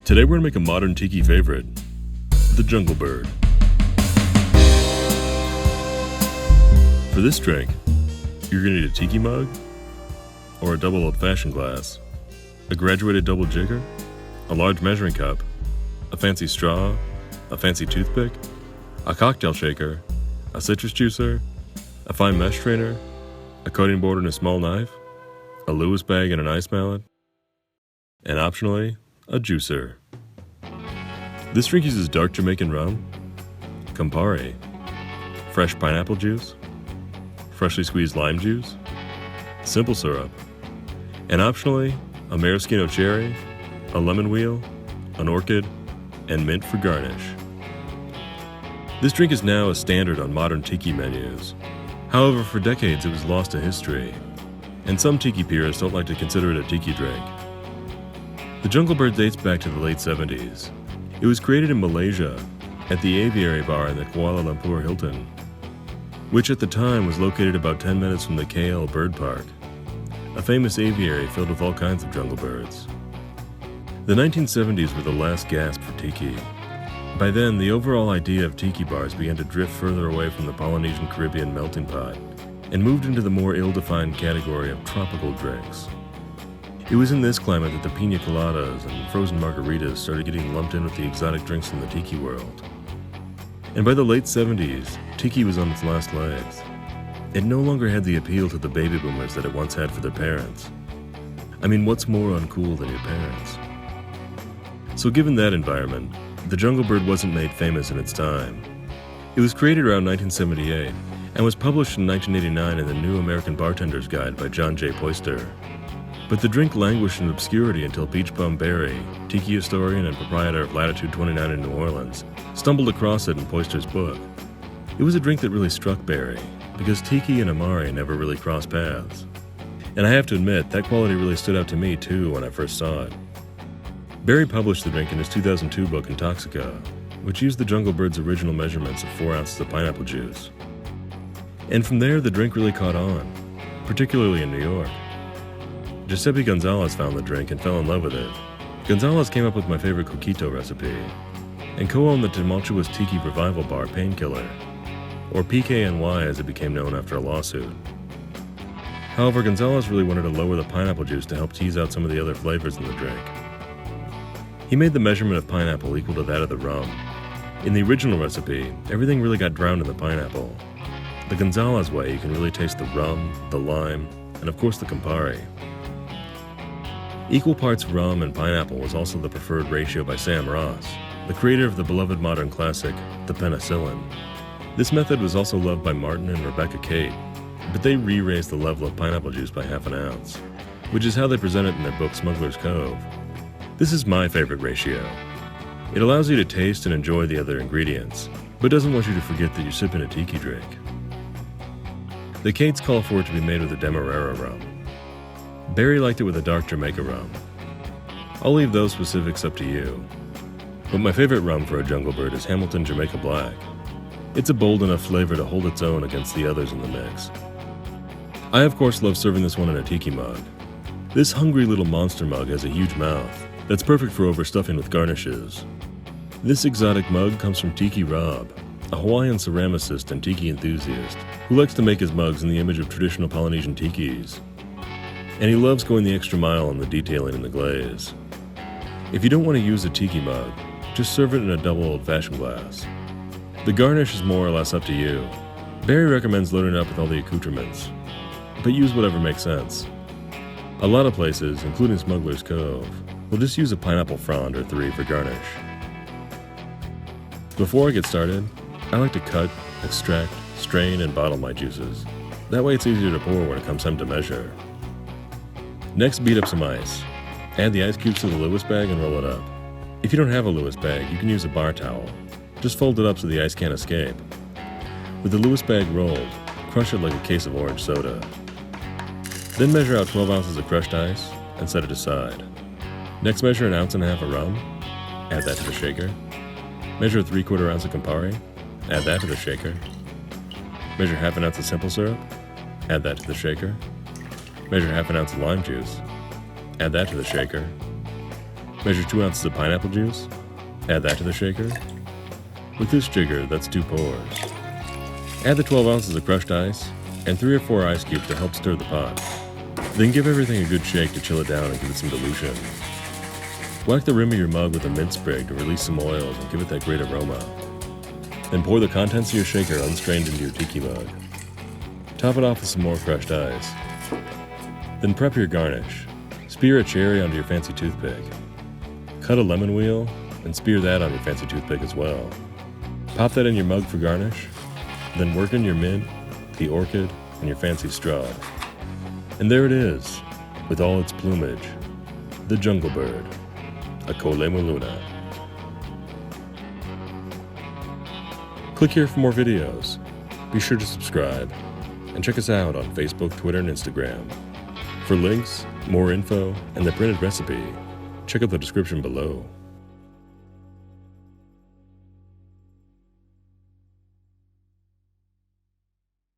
Today we're going to make a modern tiki favorite, the Jungle Bird. For this drink, you're going to need a tiki mug, or a double old-fashioned glass, a graduated double jigger, a large measuring cup, a fancy straw, a fancy toothpick, a cocktail shaker, a citrus juicer, a fine mesh strainer, a cutting board and a small knife, a Lewis bag and an ice mallet, and optionally, a juicer. This drink uses Dark Jamaican Rum, Campari, fresh pineapple juice, freshly squeezed lime juice, simple syrup, and optionally, a Maraschino Cherry, a lemon wheel, an Orchid, and Mint for garnish. This drink is now a standard on modern tiki menus. However, for decades it was lost to history, and some tiki purists don't like to consider it a tiki drink. The Jungle Bird dates back to the late 70s. It was created in Malaysia at the Aviary Bar in the Kuala Lumpur Hilton, which at the time was located about 10 minutes from the KL Bird Park, a famous aviary filled with all kinds of jungle birds. The 1970s were the last gasp for tiki. By then, the overall idea of tiki bars began to drift further away from the Polynesian Caribbean melting pot and moved into the more ill-defined category of tropical drinks. It was in this climate that the pina coladas and frozen margaritas started getting lumped in with the exotic drinks in the tiki world. And by the late 70s, tiki was on its last legs. It no longer had the appeal to the baby boomers that it once had for their parents. I mean, what's more uncool than your parents? So given that environment, the Jungle Bird wasn't made famous in its time. It was created around 1978 and was published in 1989 in the New American Bartender's Guide by John J. Poyster. But the drink languished in obscurity until Peach Bum Berry, tiki historian and proprietor of Latitude 29 in New Orleans, stumbled across it in Poyster's book. It was a drink that really struck Berry, because tiki and amari never really crossed paths. And I have to admit, that quality really stood out to me too when I first saw it. Berry published the drink in his 2002 book Intoxica, which used the Jungle Bird's original measurements of 4 ounces of pineapple juice. And from there, the drink really caught on, particularly in New York. Giuseppe Gonzalez found the drink and fell in love with it. Gonzalez came up with my favorite coquito recipe, and co-owned the tumultuous tiki revival bar Painkiller, or PKNY as it became known after a lawsuit. However, Gonzalez really wanted to lower the pineapple juice to help tease out some of the other flavors in the drink. He made the measurement of pineapple equal to that of the rum. In the original recipe, everything really got drowned in the pineapple. The Gonzalez way, you can really taste the rum, the lime, and of course the Campari. Equal parts rum and pineapple was also the preferred ratio by Sam Ross, the creator of the beloved modern classic, the penicillin. This method was also loved by Martin and Rebecca Kate, but they re-raised the level of pineapple juice by half an ounce, which is how they present it in their book Smuggler's Cove. This is my favorite ratio. It allows you to taste and enjoy the other ingredients, but doesn't want you to forget that you're sipping a tiki drink. The Kates call for it to be made with a Demerara rum. Barry liked it with a Dark Jamaican Rum. I'll leave those specifics up to you. But my favorite rum for a Jungle Bird is Hamilton Jamaica Black. It's a bold enough flavor to hold its own against the others in the mix. I of course love serving this one in a tiki mug. This hungry little monster mug has a huge mouth that's perfect for overstuffing with garnishes. This exotic mug comes from Tiki Rob, a Hawaiian ceramicist and tiki enthusiast who likes to make his mugs in the image of traditional Polynesian tikis. And he loves going the extra mile on the detailing and the glaze. If you don't want to use a tiki mug, just serve it in a double old-fashioned glass. The garnish is more or less up to you. Barry recommends loading it up with all the accoutrements, but use whatever makes sense. A lot of places, including Smuggler's Cove, will just use a pineapple frond or 3 for garnish. Before I get started, I like to cut, extract, strain, and bottle my juices. That way it's easier to pour when it comes time to measure. Next, beat up some ice. Add the ice cubes to the Lewis bag and roll it up. If you don't have a Lewis bag, you can use a bar towel. Just fold it up so the ice can't escape. With the Lewis bag rolled, crush it like a case of orange soda. Then measure out 12 ounces of crushed ice and set it aside. Next, measure 1.5 ounces of rum. Add that to the shaker. Measure 3/4 ounce of Campari. Add that to the shaker. Measure 1/2 ounce of simple syrup. Add that to the shaker. Measure 1/2 ounce of lime juice. Add that to the shaker. Measure 2 ounces of pineapple juice. Add that to the shaker. With this jigger, that's 2 pours. Add the 12 ounces of crushed ice and 3 or 4 ice cubes to help stir the pot. Then give everything a good shake to chill it down and give it some dilution. Whack the rim of your mug with a mint sprig to release some oils and give it that great aroma. Then pour the contents of your shaker unstrained into your tiki mug. Top it off with some more crushed ice. Then prep your garnish. Spear a cherry onto your fancy toothpick. Cut a lemon wheel and spear that on your fancy toothpick as well. Pop that in your mug for garnish. Then work in your mint, the orchid, and your fancy straw. And there it is, with all its plumage, the jungle bird, a Kolemu Luna. Click here for more videos. Be sure to subscribe, and check us out on Facebook, Twitter, and Instagram. For links, more info, and the printed recipe, check out the description below.